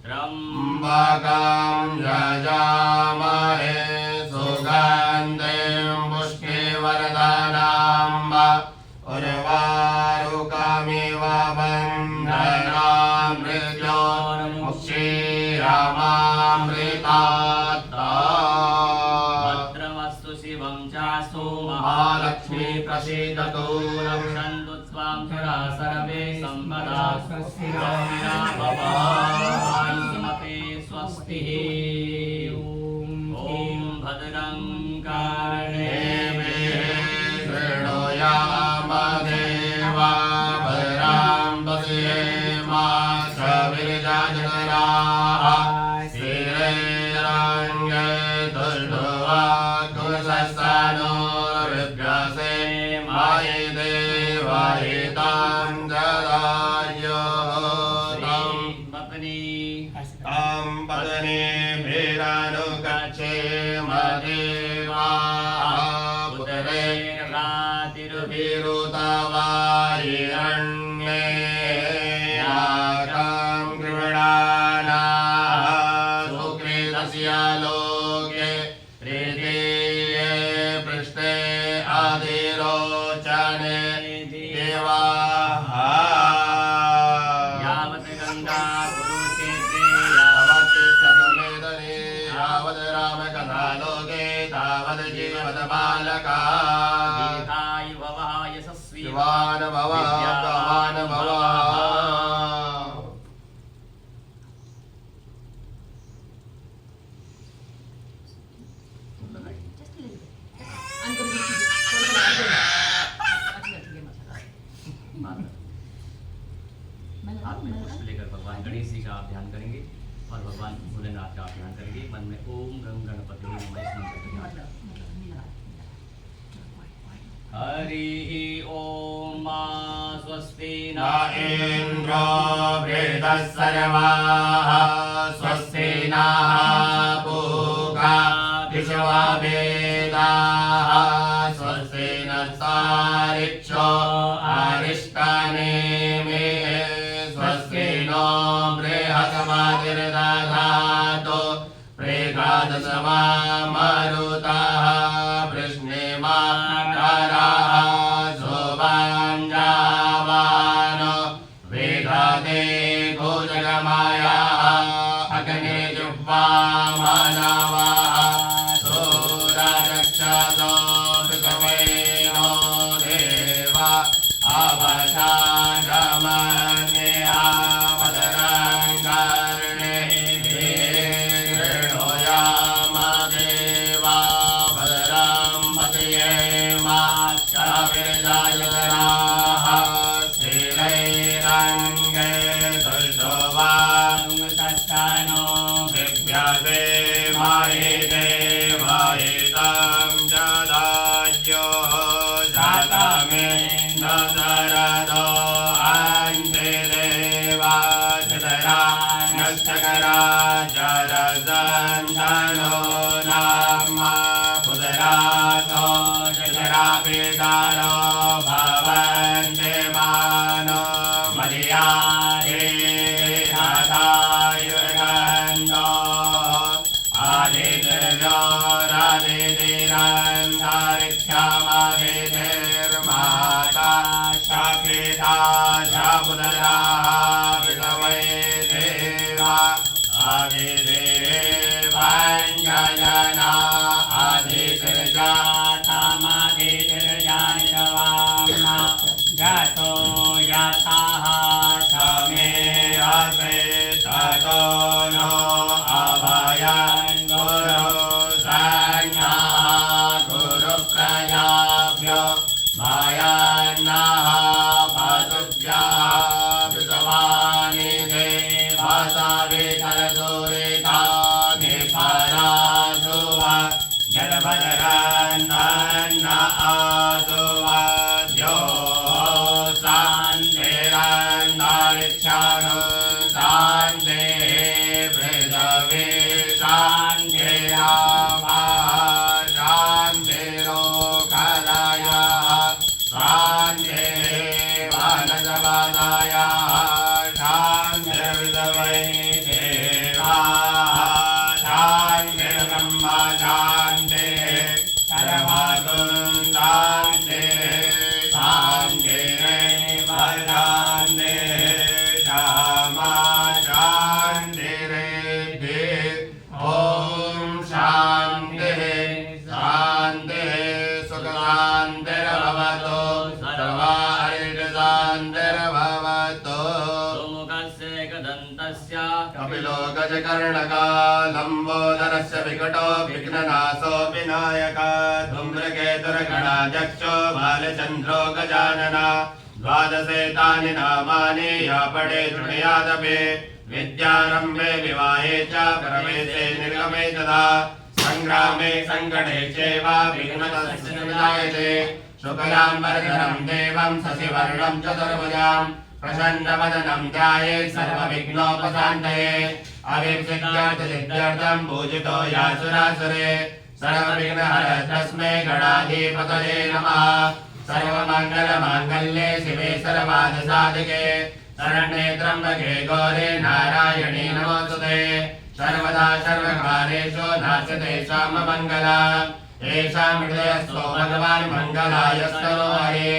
त्र्यम्बकं यजामहे सुगन्धिं पुष्टिवर्धनम् उर्वारुकमिव बन्धनान् मृत्योर्मुक्षीयमामृतात्। भद्रमस्तु शिवं चास्तु महालक्ष्मी प्रसीदतु। रक्षन्तु त्वां चरा सर्वे सम्पदा स्वस्ति स्वस्तिः। ॐ भद्रं कर्णेभिः शृणुयाम देवा भद्रां पश्येमाक्षभिर्यजत्राः स्थिरैरङ्गे तुष्टुवाकुशस्तनोर्विभ्यसे मयि देवहितं ददायुः। तं पत्नीभिरनुगच्छेम देवाः पुत्रैर्भ्रातृभिरुतवाहिरण्ये यागां गृह्णानाः सुकृतस्य लोके प्रीतिये पृष्ठे अधिरोचने देवाः। यावत् गङ्गा कुरुक्षेत्रे यावत्तिष्ठतमेदने यावद् रामकथालोके तावद् जीवतबालकः। दीर्घायु भवः यशस्वी युवान् भव भवान् भव। हाथ में पुष्प लेकर भगवान गणेश जी का आप ध्यान करेंगे और भगवान भोलेनाथ का आप ध्यान करेंगे। मन में ओम गं गणपति नमः इस मंत्र का ध्यान। हरि ओम स्वस्ति न इन्द्रो वृद्धस्सर्वाः स्वस्ति नः पूषा विश्ववेदाः स्वस्ति नस्तारिक्षो अरिष्टनेमिः स्वस्ति नो बृहस्पतिर्दधातु प्रेगादशमा मरुतः वृष्णिमाकरः सुवाञ्जावानो विदधे भुजगमायाः अग्ने जिह्वा मानवः सूररक्षसो पृथ्वीनो देवा अवशागमन्यः भद्रं कर्णेभिः शृणुयाम देवा भद्रं पश्येमाक्षभिर्यजत्राः सर्वदाया शान्तिर्विदवै देवा शान्तिर्ब्रह्म शान्तिः सर्वगुणान्तिः शान्तिरेव शान्तिः क्षमा शान्तिरेधि ॐ शान्तिः शान्तिः सुखशान्तिर्भवतु सर्वारिषशान्तिर्भवतु सुमुखस्य एकदन्तस्य कपिलो गजकर्णका लम्बोदरस्य विकटो विघ्ननाशो विनायक धूम्रकेतुर्गणाध्यक्षो बालचन्द्रो गजानन द्वादशेतानि नामानि या पठे शृणुयादपि विद्यारम्भे विवाहे च प्रवेशे निर्गमे तदा सङ्ग्रामे सङ्कटे चैव विघ्नतस्य न विजायते शुक्लाम्बरधरं देवं शशिवर्णं चतुर्भुजां प्रसन्नवदनं ध्यायेत् सर्वविघ्नोपशान्तये अभिषिक्त्यार्थसिद्ध्यर्थं पूजितो यासुरासुरे सर्वविघ्नहर तस्मै गणाधिपतये नमः सर्वमङ्गलमाङ्गल्ये शिवे सर्वार्थसाधिके शरण्ये त्र्यम्बके गौरे नारायणी नमोस्तुते सर्वदा सर्वकार्येषु नास्यते मङ्गला येषां हृदयस्थो भगवान् मङ्गलायस्तनो हरे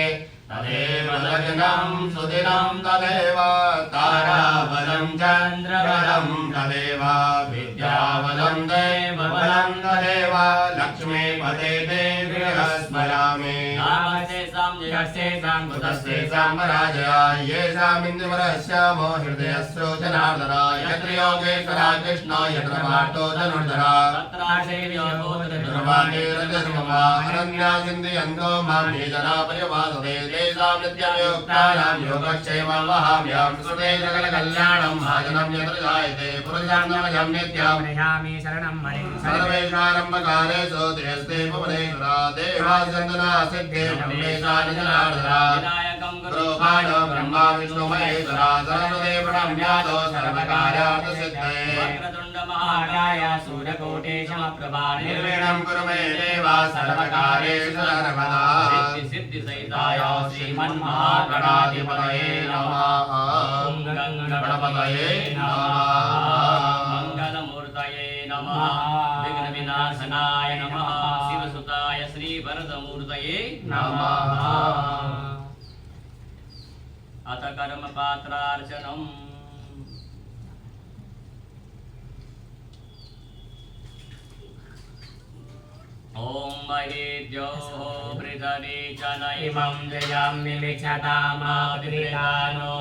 तदेव लग्नं सुदिनं तदेव ताराबलं चन्द्रबलं तदेव विद्याबलं देवबलं तदेव लक्ष्मीपते ते गृहस्मरामि नामस्तेषां कुतस्तेषां पराजया येषामिन्दुवरस्यामो हृदयस्यो जनार्दन यत्र योगेश्वरा कृष्ण यत्र पार्थो धनुर्धरा अनन्या चिन्तयन्तो मां ये जना पर्यवासते तेषां नित्ययुक्तानां योगक्षेमं वहाम्यां सुते सकलकल्याणं भाजनं यत्र जायते पुरुषान्नमयं नित्यं प्रयामि शरणं मणिं सर्वेषारम्भकारेषु त्र्यस्ते भुवनेश्वरा देवासन्दना सिद्धे ब्रह्मेशा निजनार्दना गुरुपाणो ब्रह्मा विष्णु महेश्वरा सर्वदेव प्रणम्यातो सर्वकार्यार्थसिद्धये महाकाय सूर्यकोटि समप्रभा निर्विघ्नं कुरु मे देवा सर्वकार्येषु सर्वदा सिद्धिसहिताय श्रीमन्महागणाधिपतये नमः ॐ गणपतये नमः मङ्गलमूर्तये नमः विघ्नविनाशनाय नमः शिवसुताय श्रीवरदमूर्तये नमः अथ कर्मपात्रार्चनम् ॐ महेद्योः पृथ्वी इमं द्विजाम्नि विक्षतामाद्रिदानो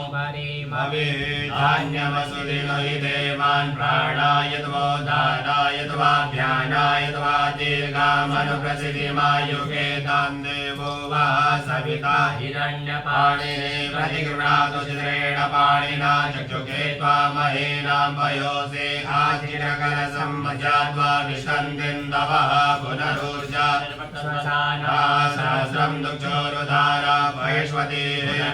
धान्यवसुदिनो हि देवान् प्राणाय त्वो दानाय त्वाभ्यानाय त्वा दीर्घामनुप्रसिद्धिमायुगे तान् देवो वा सविता हिरण्यपाणिने प्रतिगृह्णातु चित्रेण पाणिना चक्षुषे त्वामहेनां पयोसे आचिरकलशं मज्जाद्वा विशन्तिन्दवः पुनरुर्जा सहस्रं दुक्षोरुधारा वैश्वती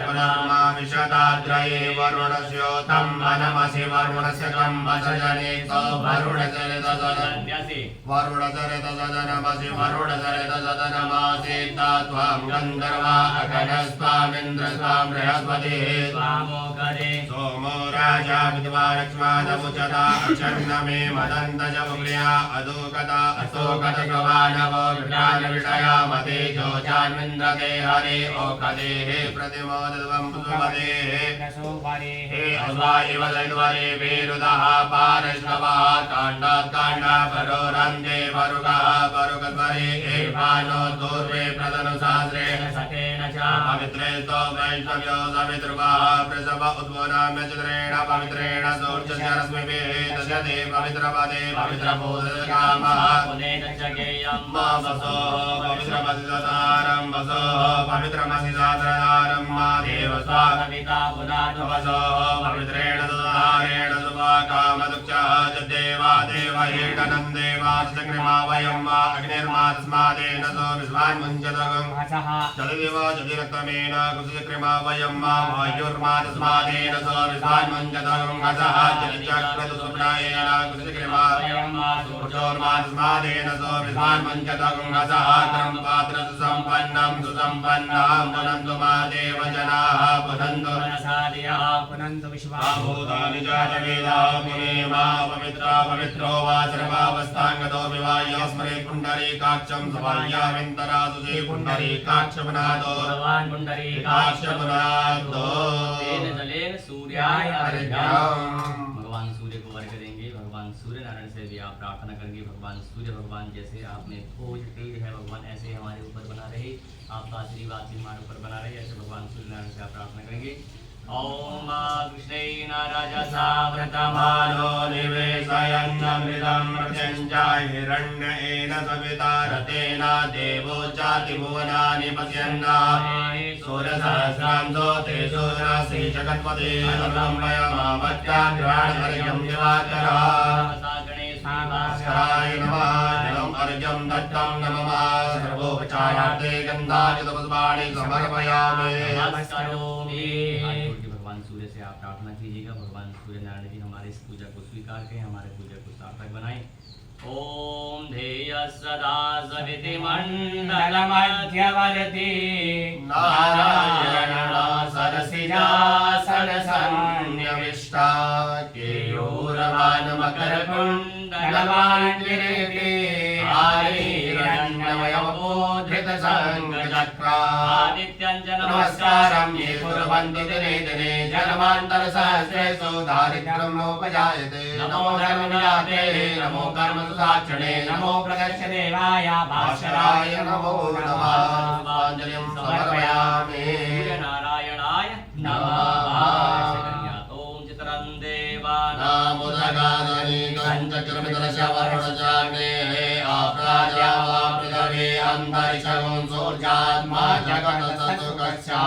पुनर्मा विशताद्रये वरुणस्योतं मनमसि वरुणस्य कं वसजनेतो वरुणचरितसदनमसि वरुणचरितसदनमासीता त्वां गन्धर्वा अगणस्त्वामिन्द्रस्त्वां बृहस्पतिः स्वामोकरे सोमो राजा विद्वा लक्ष्मादमुचता अक्षन्नमे मदन्तजमुग्र्या अदोकता अशोकतगवानवो विषया मते जोजान्विन्द्रते हरे ओकदेः प्रतिमोदत्वं पुष्पदेः हे अश्वायव दैवरे वेरुदः पारश्रवः काण्डात् काण्डापरो रन्ते वरुकः वरुकध्वरे एवानो दूर्वे प्रदनुशास्त्रे सतेन च पवित्रे स्तो वैष्णव्यो सवितृवः प्रसव उद्वोनाम्य चित्रेण पवित्रेण सूर्यस्य रश्मिभिः दशते पवित्रपदे पवित्रभूतकामः पुनेन च गेयं वसो पवित्रमसिदारं वसो पवित्रमसिदारं मा देव कविता पुनाथ वसो पवित्रेण सुधारेण सुभाकामदुक्षः च देवा देवहेडनं देवाचक्रिमा वयं वा अग्निर्मा तस्मादेन सो विश्वान्मुञ्चतगं जलदिव जलिरक्तमेन कुसुचक्रिमा वयं वा वायुर्मा तस्मादेन सो विश्वान्मुञ्चतगं हसः जलिचक्रतुसुप्रायेण कुसुचक्रिमा वयं वा सूर्योर्मा तस्मादेन सो विश्वान्मुञ्चतगं हसः क्रम पात्रसुसम्पन्नं सुसम्पन्नां पुनन्तु मा देवजनाः वदन्तु मनसादयः पुनन्तु भूतानि जातवेदा मुनेमा पवित्रा पवित्रो वाचरमावस्थाङ्गतो विवायो स्मरेत् पुण्डरीकाक्षं सभायामिन्तरासुजे पुण्डरीकाक्षमनादो भगवान् पुण्डरीकाक्षमनादो तेन जलेन सूर्याय अर्घ्यम्। भगवान सूर्य को अर्घ्य देंगे। भगवान सूर्य नारायण से भी आप प्रार्थना करेंगे भगवान सूर्य भगवान जैसे आपने खोज तेज है भगवान ऐसे हमारे ऊपर बना रहे, आपका आशीर्वाद भी हमारे ऊपर बना रहे, ऐसे भगवान सूर्य नारायण से आप प्रार्थना करेंगे। ओम कृष्णेन रजसा व्रतमानो निवेशयन्नमृतं प्रत्यञ्चाय हिरण्येन सविता रतेन देवो जातिभुवनानि पश्यन्ना सूर्यसहस्रांशो ते सूर्यश्री जगत्पते अनुलम्बयमामत्याग्राणहर्यं दिवाकरः भास्कराय नमः। जलम् अर्घ्यं दत्तं नमः सर्वोपचारार्थे गन्धायुधपुष्पाणि समर्पयामि। भगवान सूर्य से आप प्रार्थना कीजिएगा भगवान सूर्य नारायण जी हमारे इस पूजा को स्वीकार करें, हमारे पूजा को सार्थक बनाएं। ओम ध्येय सदा सविति मंडलमध्यवर्ती नारायण सरसिजासन सन्निविष्टा केयूरवान् मकरकुण्डलवान् किरीटी आयुरण्यमयोद्धृतशङ्खचक्रा नमस्कारं ये कुर्वन्ति दिने दिने जन्मान्तरसहस्रेषु दारिद्र्यं नोपजायते। नमो धर्मविदाते नमो कर्मसुसाक्षिणे नमो प्रदक्षदेवाय भास्कराय नमो नमः। पुष्पाञ्जलिं समर्पयामि। नारायणाय नमः। ओम चित्रं नामुदगादनि कञ्चक्रमितरशवरुणजाग्ने आप्राजा वा पृथिवी अन्तरिक्षं सूर्यात्मा जगत्सत्त्वकक्षा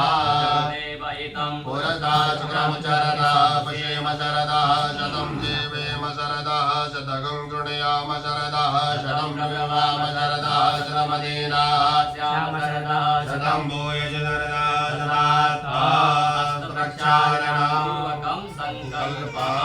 पुरता शुक्रमुचरदा पश्येम शरदा शतं जीवेम शरदा शतकं गृणयाम शरदा शतं प्रभवाम शरदा शतमदीना शतं भूय शरदा शतात्मा रक्षारणं संकल्पः।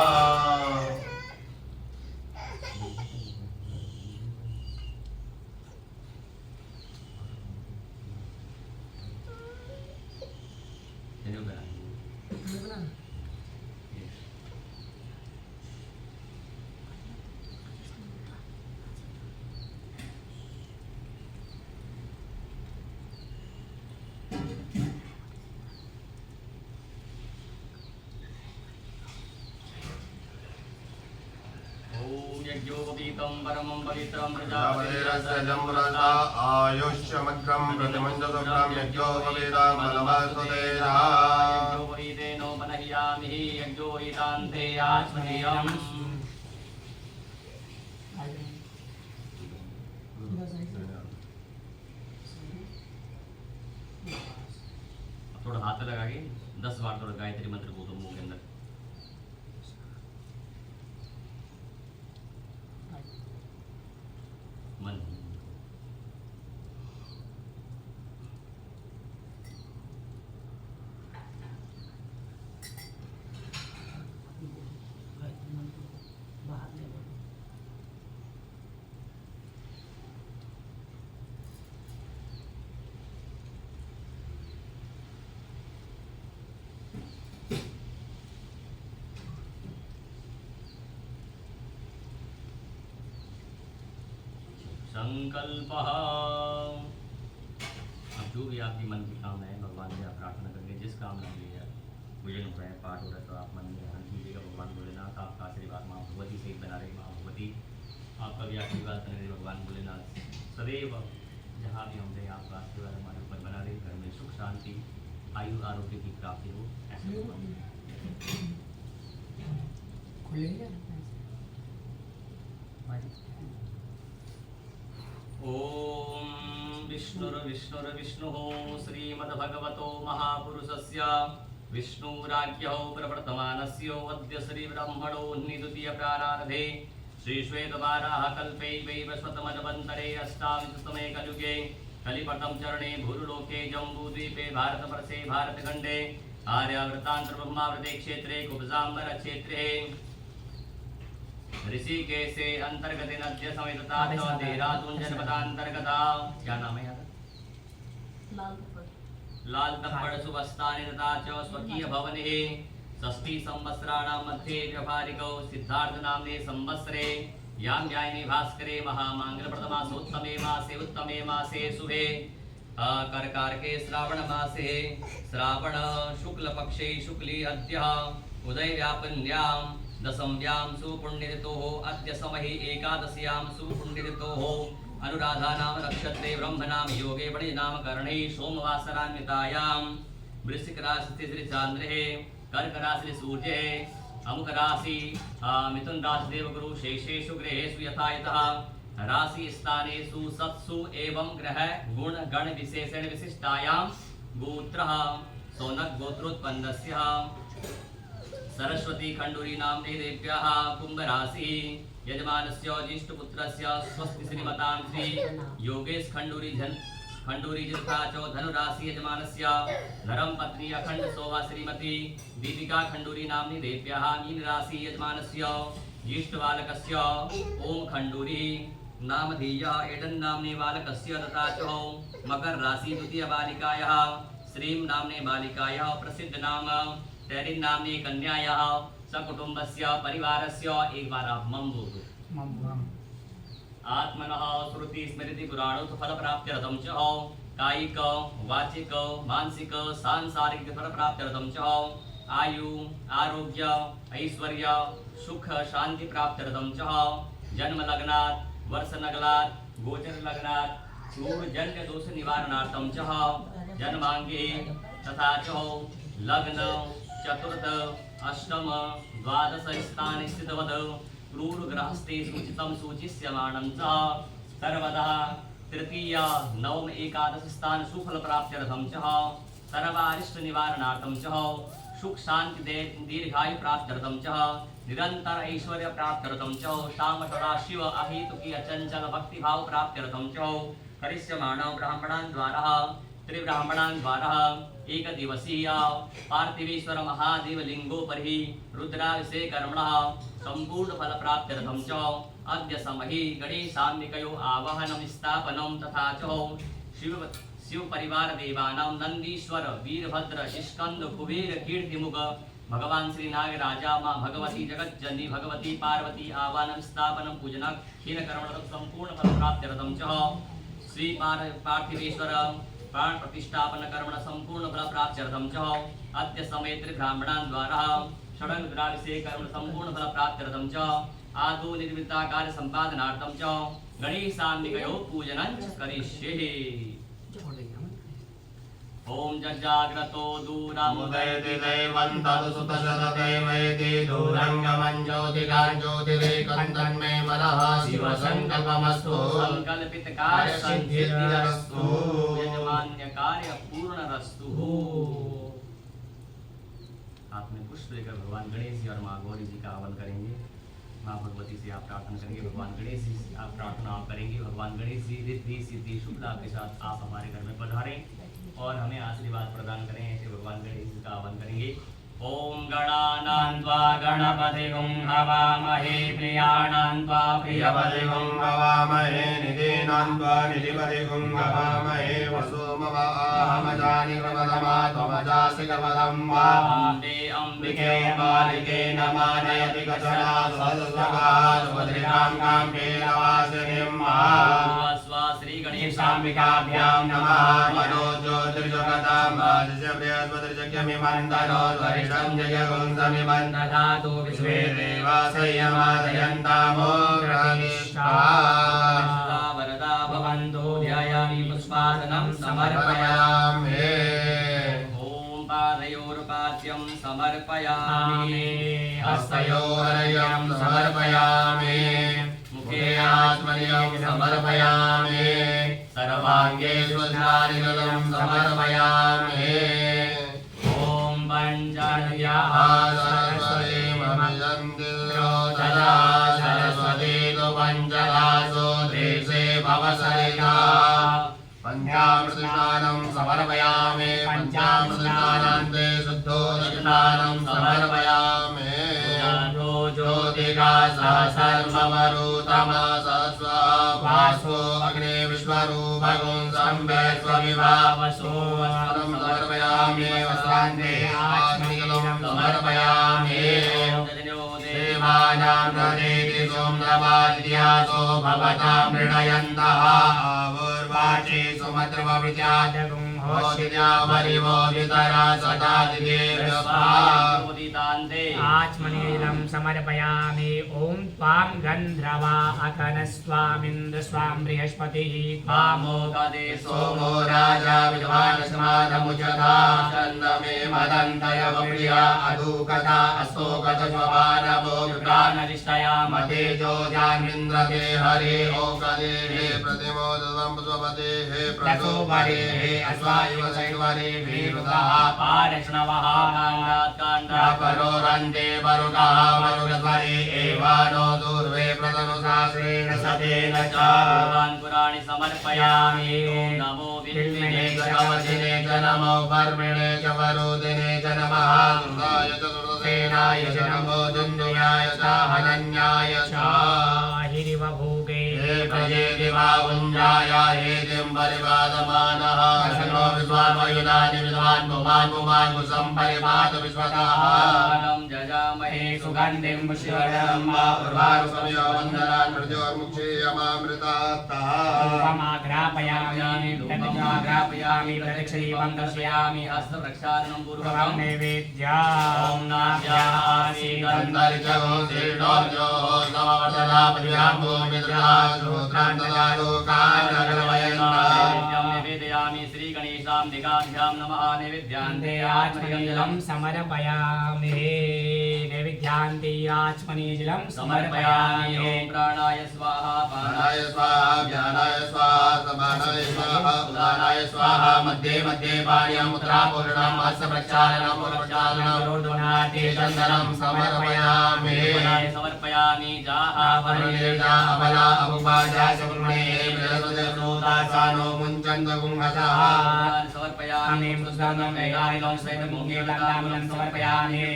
यज्ञोपवीतं परमं पवित्रं प्रजापतिरस्य जम्रता आयुष्यमग्रं प्रतिमञ्जसुग्रं यज्ञोपवीतं बलमस्तुतेनः। यज्ञोपवीतेनोपनह्यामि यज्ञोहितान्ते आत्मनेयम्। थोड़ा हाथ पे लगा के 10 बार थोड़ा गायत्री मंत्र बोलो मुंह के अंदर। मन संकल्पः। अब जो भी आपकी मन की कामना है भगवान से आप प्रार्थना करके जिस काम के लिए पूजन हो रहा है पाठ हो रहा है तो आप मन में ध्यान कीजिएगा भगवान भोलेनाथ आपका आशीर्वाद माँ भगवती से बना रहे। माँ भगवती आपका भी आशीर्वाद बना रहे भगवान भोलेनाथ सदैव जहाँ भी हम रहे आपका आशीर्वाद हमारे ऊपर बना रहे, घर में सुख शांति आयु आरोग्य की प्राप्ति हो ऐसे ओम विष्णुर्विष्णुर्विष्णुः श्रीमद्भगवतो महापुरुषस्य विष्णुराज्ञो प्रवर्तमानस्य अद्य श्रीब्रह्मणो द्वितीयप्रारार्धे श्रीश्वेतवाराः कल्पे वैवस्वतमन्वन्तरे अष्टादशतमे कलियुगे कलिपटं चरणे भूरुलोके जम्बूद्वीपे भारतवर्षे भारतखण्डे आर्यावृतान्तर्ब्रह्मावृते क्षेत्रे कुब्जाम्बर क्षेत्रे ऋषिकेशे अंतर्गत नद्य समेत देहरादून जनपदांतर्गत क्या नाम है यार लाल तप्पड़ शुभस्थाने तथा च स्वकीय भवने षष्ठी संवत्सराणां मध्ये व्यवहारिकौ सिद्धार्थ नाम्ने संवत्सरे यां न्यायिने भास्करे महामांगल्यप्रदमासोत्तमे मासे उत्तमे मासे शुभे कर्कारके श्रावण मासे श्रावण शुक्ल पक्षे शुक्ली अद्य उदय व्यापन्यां दशम्यां सुपुण्यतिथोः अद्य समहि एकादश्यां सुपुण्यतिथोः अनुराधा नाम नक्षत्रे ब्रह्म नाम योगे बणि नाम कर्णे सोमवासरान्वितायां वृश्चिक राशि श्री चांद्रे कर्क राशि सूर्ये अमुक राशि मिथुन राशि देवगुरु शेषेषु ग्रहेषु यथायतः राशि स्थानेषु सत्सु एवं ग्रह गुण गण विशेषण विशिष्टायां गोत्रः सोनक गोत्रोत्पन्नस्य सरस्वती खंडूरी नाम्ने देव्याः कुंभ राशि यजमानस्य ज्येष्ठपुत्रस्य स्वस्ति श्रीमतां श्री योगेश खंडूरी तथा च धनुराशि यजमानस्य धर्मपत्नी अखंड शोभा श्रीमती दीपिका खंडूरी नाम्नि देव्याः मीन राशि यजमानस्य ज्येष्ठ बालकस्य ओम खंडूरी नामधेय एडन नाम्ने बालकस्य तथा च मकर राशि द्वितीय बालिकायाः श्रीं नाम्ने बालिकायाः प्रसिद्ध नाम तैरिन नाम्ने कन्यायाः सकुटुम्बस्य परिवारस्य एक बार आप मम बोलो आत्मनः श्रुति स्मृति पुराणोक्त फल प्राप्त्यर्थं च कायिक वाचिक मानसिक सांसारिक फल प्राप्त्यर्थं च आयु आरोग्य ऐश्वर्य सुख शांति प्राप्त्यर्थं च जन्म लग्नात् वर्ष नगलात् गोचर लग्नात् पूर्वजन्य दोष निवारणार्थं च जन्मांगे तथा च लग्न चतुर्थ अष्टम द्वादश स्थाने स्थितवद क्रूर ग्रहस्थे सूचितं सूचिष्यमाणं च सर्वदा तृतीय नवम एकादश स्थान सुफल प्राप्त्यर्थं च सर्वारिष्ट निवारणार्थं च सुख शांति दीर्घायु प्राप्त्यर्थं च निरंतर ऐश्वर्य प्राप्त्यर्थं च शाम सदाशिव अहेतुकी अचंचल भक्ति भाव प्राप्त्यर्थं च करिष्यमाणं ब्राह्मणान् द्वारा त्रिब्राह्मणान् द्वारा एक दिवसीय पार्थिवेश्वर महादेव लिंगोपरि रुद्राभिषेक कर्मणः संपूर्ण फल प्राप्त्यर्थं च अद्य समहि गणेशान्विकयो आवाहनं स्थापनं तथा च शिव परिवार देवानां नंदीश्वर वीरभद्र स्कंद कुबेर कीर्तिमुख भगवान श्री नागराजा मां भगवती जगज्जननी भगवती पार्वती आवाहनं स्थापनं पूजनं क्षीण कर्मणः संपूर्ण फल प्राप्त्यर्थं च श्री पार्थिवेश्वर प्राण प्रतिष्ठापन कर्मण संपूर्ण फल प्राप्त्यर्थं च अद्य समय त्रिब्राह्मणान् द्वारा षडंग रुद्राभिषेक कर्म संपूर्ण फल प्राप्त्यर्थं च आदौ निर्मिता कार्य संपादनार्थं च गणेशान्विकयो पूजनं करिष्ये। ओम जज्जाग्रतो दूरं उदयति दैवं तदसुतशतदैवेति दूरङ्गमं ज्योतिकां ज्योतिरेकं तन्मे मनः शिवसङ्कल्पमस्तु संकल्पित कार्य सिद्धिरस्तु यजमान्य कार्य पूर्णरस्तु। हाथ में पुष्प लेकर भगवान गणेश जी और माँ गौरी जी का आह्वान करेंगे। माँ भगवती से आप प्रार्थना करेंगे, भगवान गणेश जी से आप प्रार्थना करेंगे। भगवान गणेश जी रिद्धि सिद्धि शुभ लाभ के साथ आप हमारे घर में पधारें और हमें आशीर्वाद प्रदान करें। ऐसे भगवान गणेश जी का आह्वान करेंगे। ओम गणानां त्वा गणपतिगुं हवामहे प्रियाणां त्वा प्रियपतिगुं हवामहे निधीनां त्वा निधिपतिगुं हवामहे वसुमवाहमजानि प्रपदमा त्वमजासि कपदं वा वन्दे अम्बिके बालिके नमानयति कचना सदस्वगाद्वद्रिकां काम्भीरवासिनीं वा श्री गणेश शाम्बिकाभ्यां नमः मनोज्योतिर्जगतां वादिस्य बृहस्पतिर्जग्यमिमन्तरो वरिष्ठं जयगुंसमिमं दधातु विश्वे देवा संयमादयन्तामोग्रनिष्ठा वरदा भवन्तु ध्यायामि पुष्पासनं समर्पयामि। ॐ पादयोर्पाद्यं समर्पयामि हस्तयोरर्घ्यं समर्पयामि मुखे आत्मनियं समर्पयामि सर्वाङ्गे सुधारितं समर्पयामि। ॐ पञ्चर्याः सरस्वती ममयन्तिरो तदा सरस्वती तु पञ्चदासो देशे भवसरिता पञ्चामृतस्नानं समर्पयामि पञ्चामृतस्नानान्ते शुद्धोदकस्नानं समर्पयामि। ज्योतिका सहस्रमरुतमा सस्वासो अग्ने विश्वरूपगुं संवेश्वविभावसो समर्पयामि वस्त्रान्ते आचमनीयं समर्पयामि देवानां प्रदेति सोमनवाद्यासो भवतां मृणयन्तः पूर्वाचि सुमत्रवृत्यादगुं होशिद्या वरिवो वितरा सदा आचमनीयं समर्पयामि ॐ त्वां गन्धर्वा अखनस्वामिन्द्र स्वां बृहस्पतिः त्वामोगदे सोमो राजा विद्वानसमानमुचता चन्दमे मदन्तयवप्रिया अधूकथा अस्तोकथस्वभानवो प्राणरिष्टयाम तेजो जान्विन्द्रते हरे ओकदे हे प्रतिमोदं स्वपदे हे प्रसोपरे हे अश्वायुव सैवरे वीरुतः पारष्णवः परो रन्ते वरुणः वरुणध्वरे एवानो दूर्वे प्रतनुशास्त्रेण सतेन च भगवान् पुराणि समर्पयामि ॐ नमो विद्महे गणपतिने च नमो वर्मिणे च वरुदिने च नमः दुर्गाय च दुर्गसेनाय च नमो दुन्दुयाय च हनन्याय च हिरिवभोगे हे प्रजे दिवावुञ्जाय हे दिम्बरिवादमानः शनो विश्वामयुधानि विद्वान् पुमान् कुसम्परिपात विश्वतः जजामहे सुगन्धिं पुष्टिवर्धनं वा उर्वारुसमयो वन्दनान् मृत्योर्मुक्षीयमामृतात्तः धूपमाग्रापयामि धूपमाग्रापयामि प्रदक्षिणीपं दर्शयामि हस्तप्रक्षालनं पूर्वं पूर्वकं नैवेद्या ॐ नाभ्यासि गन्धर्जगो श्रीर्णोर्जो समवर्धनापतिराम्भो निवेदयामि श्रीगणेशां दिगाभ्यां नमः नैवेद्यान्ते आचमनीयं समर्पयामि नैवेद्यान्ते आचमनीयं समर्पयामि ॐ प्राणाय स्वाहा प्राणाय स्वाहा ज्ञानाय स्वाहा समानाय स्वाहा उदानाय स्वाहा मध्ये मध्ये पाण्यं मुद्रापूर्णं हस्तप्रक्षालनं पूर्वप्रक्षालनं रोदनाते चन्दनं समर्पयामि समर्पयामि जाहा वरुणेजा अबला अमुपाजा शकुर्णे बृहस्पतिर्नोदासानो मुञ्चन्दगुंहसः समर्पयामि मुस्तानं वेदानिलं सैतमुखेलकामिलं समर्पयामि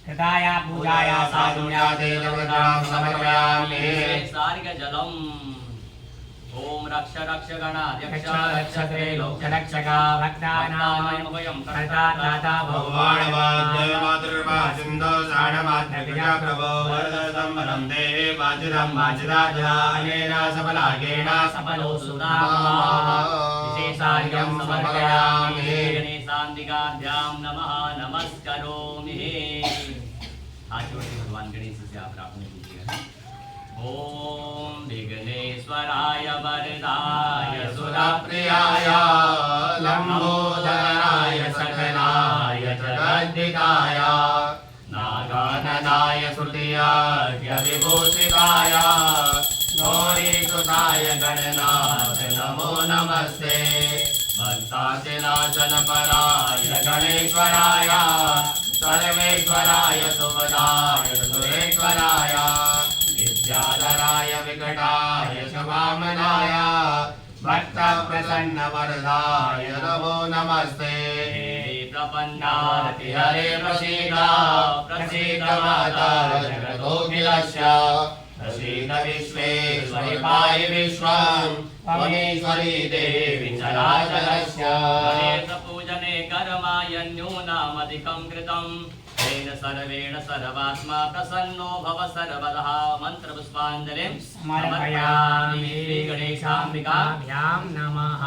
कृताया पूजाया साधुया देवतां समर्पयामि सारिगजलम् ॐ रक्ष रक्ष गणाध्यक्ष रक्षते लोकरक्षका भक्तानामयं कर्ता दाता भगवान् मातृर्वा सिन्धो साणमाध्यक्ष प्रभो वरदं वरं देहे वाचिदं वाचिदाजनेन सफलागेन सफलो सुदामः विशेषार्घ्यं समर्पयामि गणेशान्तिकाभ्यां नमः नमस्करोमि। हाथ जोड़ के भगवान गणेश से आप प्रार्थना कीजिएगा। ॐ विघ्नेश्वराय वरदाय सुरप्रियाय लम्बोदराय सकलाय जगद्दिकाय नागाननाय श्रुतियाय विभूषिताय गौरीसुताय गणनाथ नमो नमस्ते भक्तासिनाशनपराय गणेश्वराय सर्वेश्वराय सुपदाय सुरेश्वराय विद्याधराय विकटाय शवामनाय भक्तप्रसन्नवरदाय नमो नमस्ते प्रपन्नाति हरे प्रसीद प्रसीद माता जगतोऽखिलस्य प्रसीद विश्वेश्वरि पाहि विश्वं त्वमेश्वरी देवी चराचरस्य पूजने कर्माय न्यूनामधिकं कृतं तेन सर्वेण सर्वात्मा प्रसन्नो भव सर्वदा। मन्त्रपुष्पाञ्जलिं समर्पयामि श्रीगणेशाम्बिकाभ्यां नमः।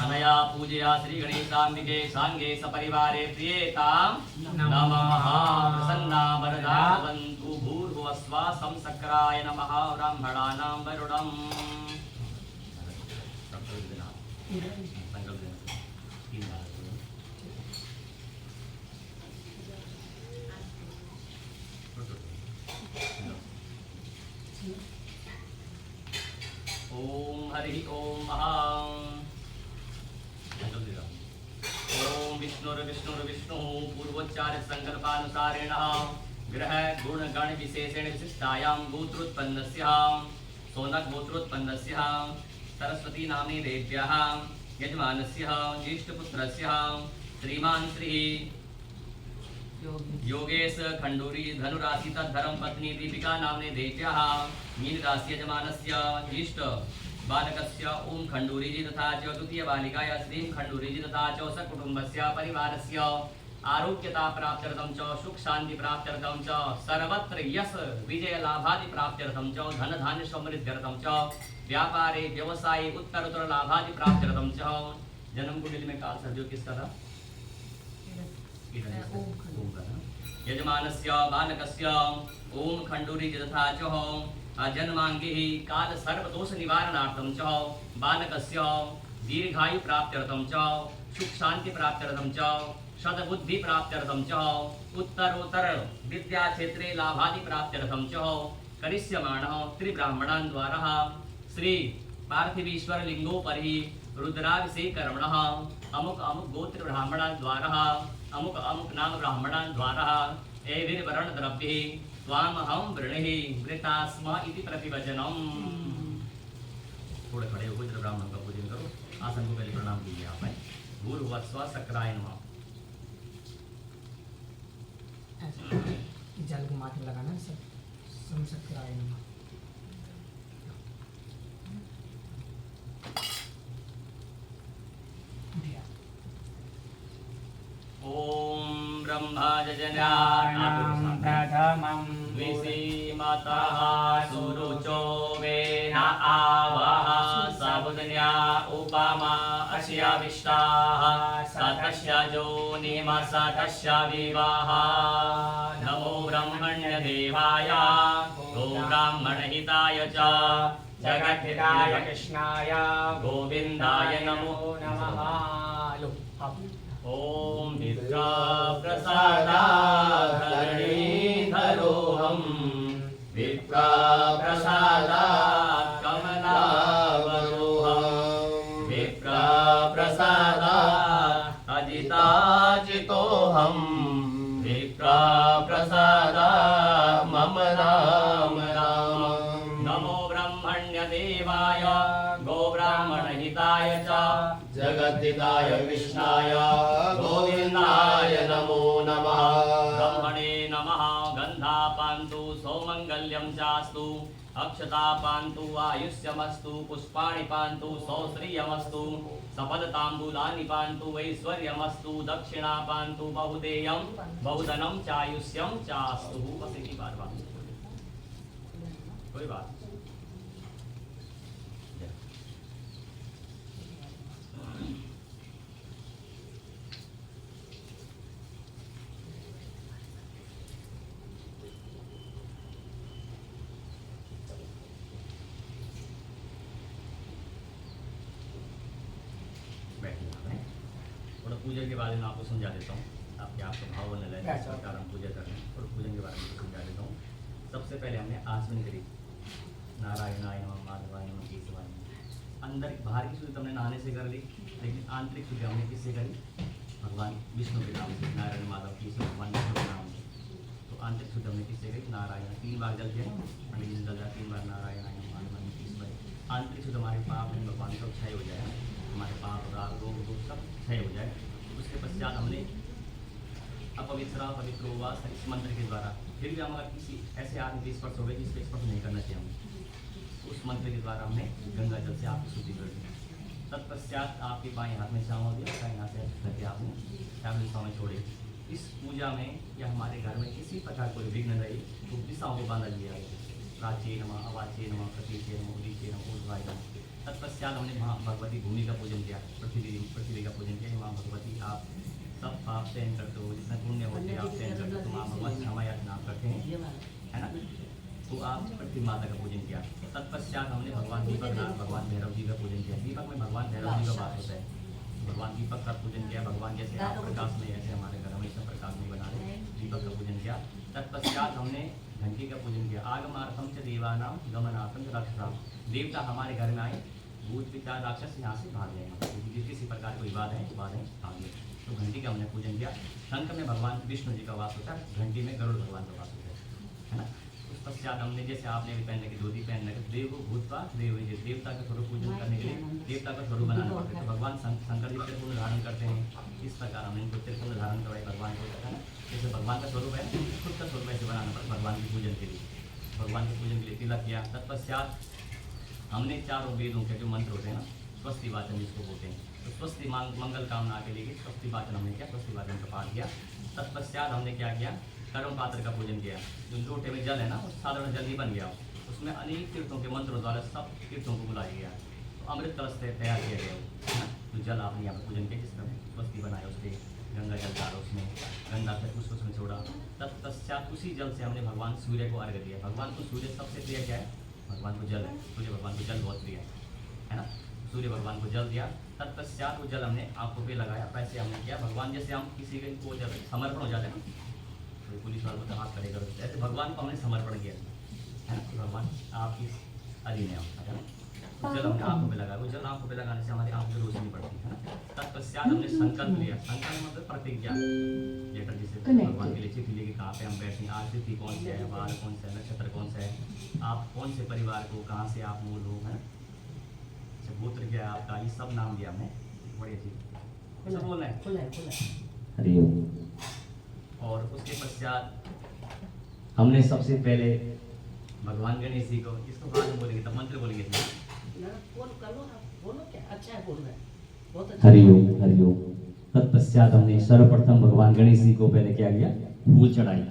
अनया पूजया श्रीगणेशाम्बिके साङ्गे सपरिवारे प्रियेतां नमः। प्रसन्ना वरदा भवन्तु भूर्भुवस्वा संसक्राय नमः। ब्राह्मणानां वरुणम् ओम हरि ओम महां ओम विष्णु पूर्वोच्चार संकल्पानुसारेण ग्रह गुण गण विशेषेण विशिष्टायां गोत्रोत्पन्नस्य सोनक गोत्रोत्पन्नस्य सरस्वती नाम्नी देव्याः यजमानस्य ज्येष्ठपुत्रस्य श्रीमान श्री योगेश खंडूरी धनुराशि तद्धर्म पत्नी दीपिका नाम्ने देव्याः मीन राशि यजमानस्य ज्येष्ठ बालकस्य ओम खंडूरीजी तथा च द्वितीय बालिकाया श्रीं खंडूरीजी तथा च सकुटुम्बस्य परिवारस्य आरोग्यता प्राप्त्यर्थं च सुख शांति प्राप्त्यर्थं च सर्वत्र यश विजय लाभादि प्राप्त्यर्थं च धन धान्य समृद्ध्यर्थं च व्यापारे व्यवसाये उत्तरोत्तर लाभादि प्राप्त्यर्थं च जन्म कुंडली में काल सर्जो किसका था? ओम का था। यजमानस्य बालकस्य ओम खंडूरीजी तथा च जन्मांगे काल सर्व दोष निवारणार्थं च बालकस्य दीर्घायु प्राप्त्यर्थं च सुख शांति प्राप्त्यर्थं च सद्बुद्धि प्राप्त्यर्थं च उत्तरोत्तर विद्या क्षेत्रे लाभादि प्राप्त्यर्थं च करिष्यमाणः त्रिब्राह्मणान् द्वारा श्री पार्थिवीश्वर लिंगोपरि रुद्राभिषेकर्मणः अमुक अमुक गोत्र ब्राह्मणान् द्वारा अमुक अमुक नाम ब्राह्मणान् द्वारा एभिर्वरण द्रव्ये स्वामहं वृणे वृतास्म इति प्रतिवचनम। थोड़े खड़े होकर ब्राह्मण का पूजन करो। आसन को पहले प्रणाम कीजिए आप। भूर्भुवस्सुः शक्राय नमः। जल को माथे लगाना सब शक्राय नमः। ओम ब्रह्मा जजनानां प्रथमं द्विसीमतः सुरुचो वेन आवः सबुदन्या उपमा अस्याविष्टाः सतस्य जोनिम सतस्य विवाहा। नमो ब्रह्मण्य देवाय गो ब्राह्मणहिताय च जगद्धिताय कृष्णाय गोविन्दाय नमो नमः। ओम विद्या प्रसादा धरणीधरोऽहं विप्रा प्रसादा कमलावरोऽहं विप्रा प्रसादा अजिताजितोऽहं विप्रा प्रसादा मम राम राम। नमो ब्रह्मण्य देवाय गो ब्राह्मणहिताय च जगद्धिताय कृष्णाय गोविन्दाय नमो नमः। ब्रह्मणे नमः। गन्धा पान्तु सौमङ्गल्यं चास्तु अक्षता पान्तु आयुष्यमस्तु पुष्पाणि पान्तु सौश्रियमस्तु सपदताम्बूलानि पान्तु ऐश्वर्यमस्तु दक्षिणा पान्तु बहुदेयं बहुधनं चायुष्यं चास्तु। बस एक ही बार बात, कोई बात। थोड़ा पूजा के बारे में आपको समझा देता हूँ, आपके आपका भाव बनने लगे इस प्रकार हम पूजा कर रहे हैं। और पूजन के बारे में समझा देता हूँ। सबसे पहले हमने आचमन करी, नारायणाय नमः माधवाय नमः केशवाय नमः। अंदर बाहर की शुद्धि हमने नहाने से कर ली, लेकिन आंतरिक शुद्धि हमने किससे करी? भगवान विष्णु के नाम से, नारायण माधव केशव भगवान विष्णु के नाम से। तो आंतरिक शुद्धि हमने किससे करी? नारायण। 3 बार जल दिया, पंडित जी ने जल दिया 3 बार नारायणाय नमः माधवाय नमः केशवाय। आंतरिक शुद्ध हमारे पाप में भगवान सब क्षय हो जाए, हमारे पाप राग रोग दुख सब क्षय हो जाए। उसके पश्चात हमने अपवित्र पवित्र हुआ इस मंत्र के द्वारा। फिर भी हम अगर किसी ऐसे आदमी के स्पर्श हो गए जिसको स्पर्श नहीं करना चाहिए हमें, उस मंत्र के द्वारा हमने गंगा जल से आपकी शुद्धि कर दी। तत्पश्चात आपके बाएं हाथ में छाँव हो गया, दाएं हाथ से करके आपने फैमिली छाँव में छोड़े। इस पूजा में या हमारे घर में किसी प्रकार कोई विघ्न रही तो दिशाओं को बांधा लिया गया। प्राचे नमः, अवाचे नमः, प्रतीचे नमः, उदीचे नमः, ऊर्ध्वाय नमः। तत्पश्चात हमने माँ भगवती भूमि का पूजन किया, पृथ्वी का पूजन किया। माँ भगवती आप सब पाप सहन करते हो, जितना पुण्य होते हैं आप सहन करते हो, तो माँ भगवती क्षमा याचना करते हैं, है ना। तो आप पृथ्वी माता का पूजन किया। तत्पश्चात हमने भगवान दीपक भगवान भैरव जी का पूजन किया। दीपक में भगवान भैरव जी का वास होता है। भगवान दीपक का पूजन किया। भगवान जैसे आप प्रकाश में, ऐसे हमारे घर में सब प्रकाश में बना रहे, दीपक का पूजन किया। तत्पश्चात हमने घंटी का पूजन किया। आगमार्थम च देवानाम गमनार्थम च रक्षाम। देवता हमारे घर में आए, भूत पिता राक्षस यहाँ से भाग जाएंगे, किसी प्रकार कोई बात है बाधें भागे। तो घंटी का हमने पूजन किया। शंख में भगवान विष्णु जी का वास होता है, घंटी में गरुड़ भगवान का वास होता है ना। उस पश्चात हमने जैसे आपने भी पहनने की धोती पहनने के देव भूतवा देव, देवता का स्वरूप पूजन करने के लिए देवता का स्वरूप बनाना पड़ता है। तो भगवान शंकर जी त्रिपुर धारण करते हैं। इस प्रकार हमने इनको त्रिपुर धारण करवाए भगवान को, है ना। जैसे भगवान का स्वरूप है, खुद का स्वरूप ऐसे बनाना पड़ता भगवान के पूजन के लिए। भगवान के पूजन के लिए तिलक किया। तत्पश्चात हमने चारों वेदों के जो मंत्र होते हैं ना, स्वस्ति वाचन जिसको बोलते हैं, तो स्वस्ति मंगल कामना के लिए स्वस्ति वाचन हमने किया, स्वस्ति वाचन का पाठ किया। तत्पश्चात हमने क्या किया, कर्म पात्र का पूजन किया। जो लोटे में जल है ना, वो साधारण जल ही बन गया, उसमें अनेक तीर्थों के मंत्रों द्वारा सब तीर्थों को बुलाया गया, तो अमृत कलश से तैयार किया गया है ना। तो जल आपने यहाँ पर पूजन किया, जिसमें स्वस्ति बनाया, उसके गंगा जल डाला, उसमें गंगा से पुष्प उसमें छोड़ा। तत्पश्चात उसी जल से हमने भगवान सूर्य को अर्घ्य दिया। भगवान को सूर्य सबसे प्रिय क्या है, भगवान को जल है, सूर्य भगवान को जल बहुत प्रिय है ना। सूर्य भगवान को जल दिया। तत्पश्चात वो जल हमने आंखों पे लगाया। वैसे हमने किया, भगवान जैसे हम किसी को जब समर्पण हो जाते हैं ना, कोई पुलिस वालों को हाथ करेगा, ऐसे भगवान को हमने समर्पण किया है ना। भगवान आपकी अधीन है ना। तो जल हमने आंखों पे लगाया। वो जल आंखों पे लगाने से हमारी आंखों में रोशनी पड़ती है ना। तत्पश्चात हमने संकल्प लिया। संकल्प मतलब प्रतिज्ञा, लेटर जिसे भगवान के लिए चिट्ठी लेके कहाँ पे हम बैठेंगे, आज तिथि कौन सी है, वार कौन सा है, नक्षत्र कौन सा है, आप कौन से परिवार को, कहाँ से आप मूल हो, है गोत्र क्या है आपका, ये सब नाम दिया हमने। बढ़िया चीज ऐसा बोलना है। हरिओम। और उसके पश्चात हमने सबसे पहले भगवान गणेश जी को, इसको बाद में बोलेंगे, तब मंत्र बोलेंगे। हरिओम हरिओम। तत्पश्चात हमने सर्वप्रथम भगवान गणेश जी को पहले क्या किया, फूल चढ़ाई।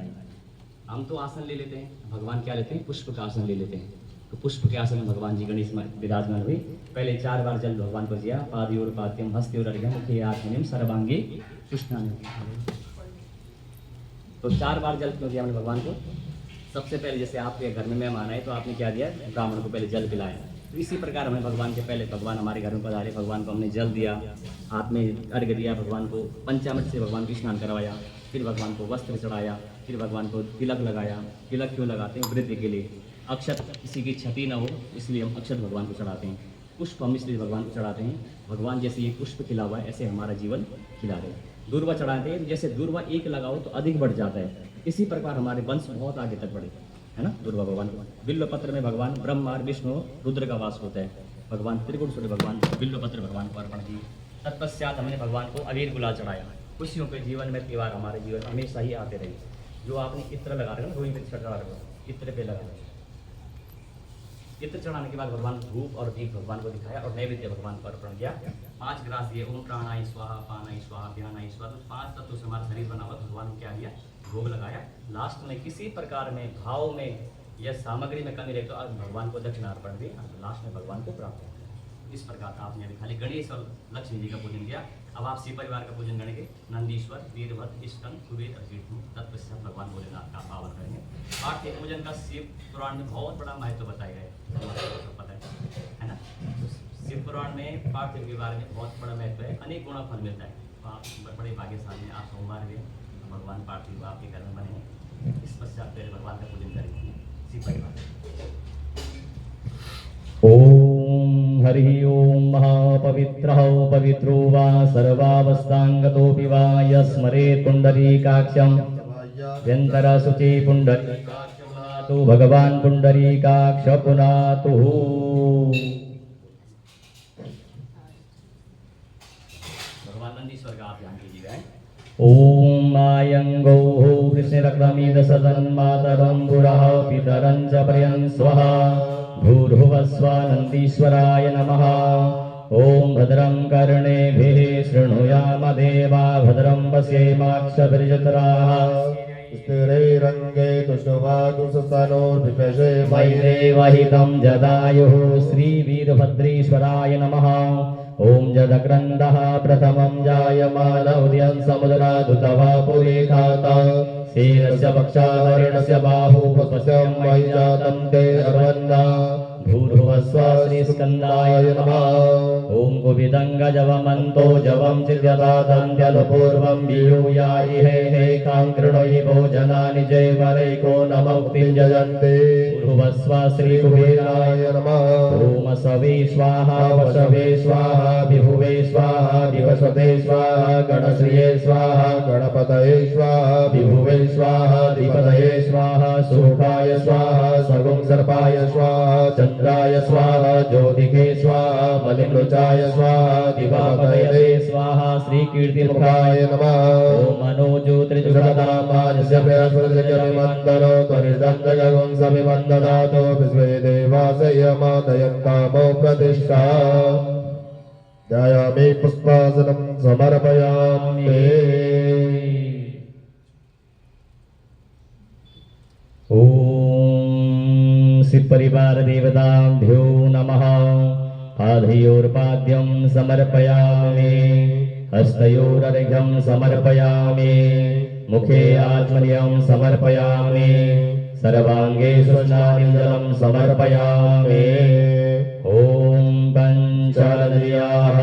हम तो आसन ले लेते हैं, भगवान क्या लेते हैं, पुष्प का आसन ले लेते हैं। तो पुष्प के आसन में भगवान जी गणेश विराजमान हुए। पहले 4 बार जल भगवान को दिया। पादयोर पाद्यम हस्त्योर अर्घ्यम मुखे आत्मनिम सर्वांगे कृष्णानि। तो 4 बार जल क्यों दिया हमने भगवान को? सबसे पहले जैसे आपके घर में मेहमान आए तो आपने क्या दिया, ब्राह्मण को पहले जल पिलाया। तो इसी प्रकार हमें भगवान के पहले, भगवान हमारे घर में पधारे, भगवान को हमने जल दिया, हाथ में अर्घ्य दिया, भगवान को पंचामृत से भगवान को स्नान करवाया, फिर भगवान को वस्त्र चढ़ाया, फिर भगवान को तिलक लगाया। तिलक क्यों लगाते हैं, वृद्धि के लिए। अक्षत किसी की क्षति न हो इसलिए हम अक्षत भगवान को चढ़ाते हैं। पुष्प हम इसलिए भगवान को चढ़ाते हैं, भगवान जैसे ये पुष्प खिला हुआ है ऐसे हमारा जीवन खिला रहे। दूर्वा चढ़ाते हैं, जैसे दूर्वा एक लगाओ तो अधिक बढ़ जाता है, इसी प्रकार हमारे वंश बहुत आगे तक बढ़े, है ना। दूर्वा भगवान को, बिल्व पत्र में भगवान ब्रह्मा विष्णु रुद्र का वास होता है। भगवान त्रिगुण सूर्य भगवान बिल्व पत्र भगवान को अर्पण किए। तत्पश्चात हमने भगवान को अबीर गुलाल चढ़ाया। खुशियों के जीवन में त्योहार हमारे जीवन हमेशा ही आते रहे। जो आपने इत्र लगा रहे हो ना, रोई में चढ़ा रहे हो, इत्र पे लगा रहे हो। इत्र चढ़ाने के बाद भगवान धूप और दीप भगवान को दिखाया और नैवेद्य भगवान को अर्पण किया। 5 ग्रास दिए, ओम प्राणाय स्वाहा, पानाय स्वाहा, ध्यानाय स्वाहा। तो 5 तत्वों से हमारा शरीर बना हुआ, भगवान को क्या दिया, भोग लगाया। लास्ट में किसी प्रकार में भाव में या सामग्री में कमी रहे तो भगवान को दक्षिणा अर्पण दी, लास्ट में भगवान को प्राप्त होता है। इस प्रकार आपने अभी खाली गणेश और लक्ष्मी जी का पूजन किया। अब आप शिव परिवार का पूजन करेंगे, नंदीश्वर, वीरभद्र, इष्टन, कुबेर और विष्णु। तत्पश्चात भगवान भोलेनाथ का पावन करेंगे। पाठ के पूजन का शिव पुराण में बहुत बड़ा महत्व बताया गया है, पता है ना। तो शिव पुराण में पार्थिव के बारे में बहुत बड़ा महत्व है, अनेक गुणा फल मिलता है। तो आप बड़े भाग्यशाली हैं, आप सोमवार में भगवान पार्थिव आपके घर में बने। इस पश्चात पहले भगवान का पूजन करेंगे शिव परिवार। ओम हरि ओम महापवित्रः पवित्रो वा सर्वावस्थांगतोऽपि वा यस्मरेत् पुण्डरीकाक्षं व्यन्तरशुचि पुण्डरीकाक्षं पुनातु भगवान् पुण्डरीकाक्ष पुनातु। भगवान नंदीश्वर का आप ध्यान कीजिएगा। ओम आयं गौः कृष्णरक्तमिद सदन्मातरं पुरः पितरं च पर्यं स्वः भूर्भुवस्वानन्दीश्वराय नमः। ओम भद्रं कर्णेभिः शृणुयाम देवा भद्रं पश्येमाक्षभिर्जत्राः स्थिरैरङ्गे तुष्टुवागुंसस्तनोर्विपेशे वैदेवहितं जदायुः श्रीवीरभद्रेश्वराय नमः। ओम जदग्रन्थः प्रथमं जायमान उदयं समुद्रादुतवापुरेखाता शीलस्य पक्षाहरणस्य बाहुपस्यं वैजातं ते अर्वन्ना भूर्भुवस्वा श्रीस्कन्दाय नमः। ओम कुविदङ्गजवमन्तो जवं चिद्यतादन्त्यनुपूर्वं वियूयायि हे कां कृणोहि भोजनानि जयवरैको नमः मुक्तिं जयन्ते भूर्भुवस्वा श्रीकुबेराय नमः। ओम सवे स्वाहा वसवे स्वाहा विभुवे स्वाहा विवसते स्वाहा गणश्रिये स्वाहा गणपतये स्वाहा विभुवे स्वाहा द्विपदये स्वाहा सुखाय स्वाहा सगुं सर्पाय स्वाहा चन्द्राय स्वाहा ज्योतिके स्वाहा मलिमृचाय स्वाहा दिवापदये स्वाहा श्रीकीर्तिमुखाय नमः ॐ मनोज्योतिर्जुषदामाजस्य बृहस्पतिर्जनिमन्दनो त्वरिदन्तगं समिमन्ददातो विश्वे देवासयमादयन्तामो प्रतिष्ठा ध्यायामि पुष्पासनं समर्पयामि ॐ शिवपरिवार देवताभ्यो नमः पादयोर्पाद्यं समर्पयामि हस्तयोरर्घ्यं समर्पयामि मुखे आत्मनियं समर्पयामि सर्वाङ्गे स्नानिजलं समर्पयामि ॐ पञ्चनद्याः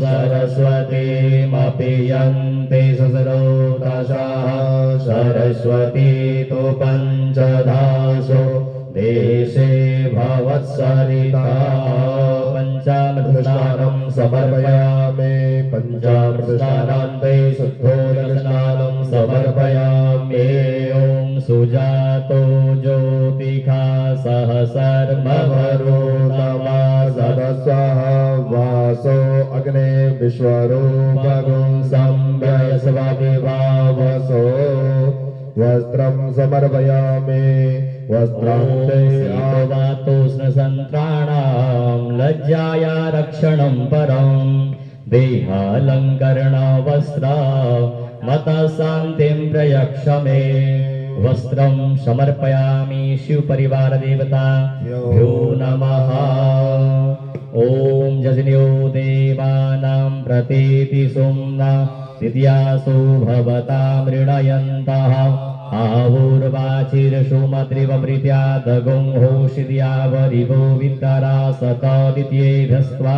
सरस्वतीमपीयन्ते ससरोदशाः सरस्वती तु पञ्चधासो देशे भवत्सरिता पञ्चामृतस्नानं समर्पयामि पञ्चामृतस्नानान्ते शुद्धोदकस्नानं समर्पयामि ॐ सुजातो ज्योतिखा सहसर्मभरो नमः वासो अग्ने विश्वरूपगुं संभयस्वविभावसो वस्त्रं समर्पयामि वस्त्रान्तोष्णसन्त्राणां लज्जाया रक्षणं परं देहालङ्करणवस्त्रा मतः शान्तिं प्रयक्ष मे वस्त्रं समर्पयामि शिवपरिवारदेवताभ्यो नमः ॐ जजन्यो देवानां प्रतीति सोम्ना दिद्यासो भवता मृणयन्तः आहुर्वाचिरसोमत्रिवमृत्यादगुं होषिद्यावरिवो वित्तरा सतदित्येभ्यस्त्वा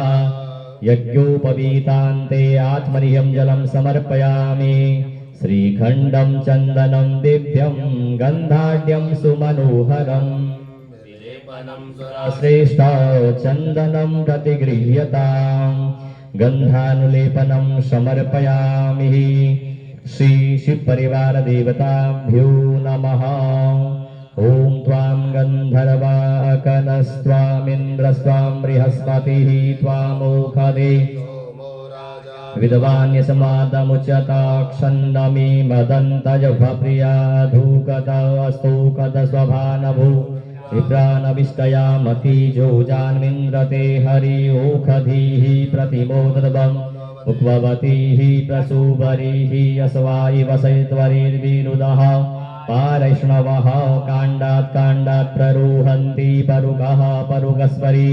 यज्ञोपवीतान्ते आत्मनियं जलं समर्पयामि श्रीखण्डं चन्दनं दिव्यं गन्धाढ्यं सुमनोहरम् श्रेष्ठ चन्दनं प्रतिगृह्यताम् गन्धानुलेपनं समर्पयामि श्री शिवपरिवारदेवताभ्यो नमः ॐ त्वां गन्धर्वाकनस्त्वामिन्द्रस्त्वां बृहस्पतिः त्वामोखदे विद्वान्यसमादमुच्यताक्षन्नमी मदन्तजभप्रिया धूकतस्तूकत स्वभानभू विप्रानविष्टयामति जोजान्विन्द्रते हरि ओखधीः प्रतिमोदर्वम् उक्ववतीः प्रसूवरीः यस्वायि वसैत्वरीर्विरुदः पारैष्णवः काण्डात् प्ररोहन्ति परुगः परुगस्वरी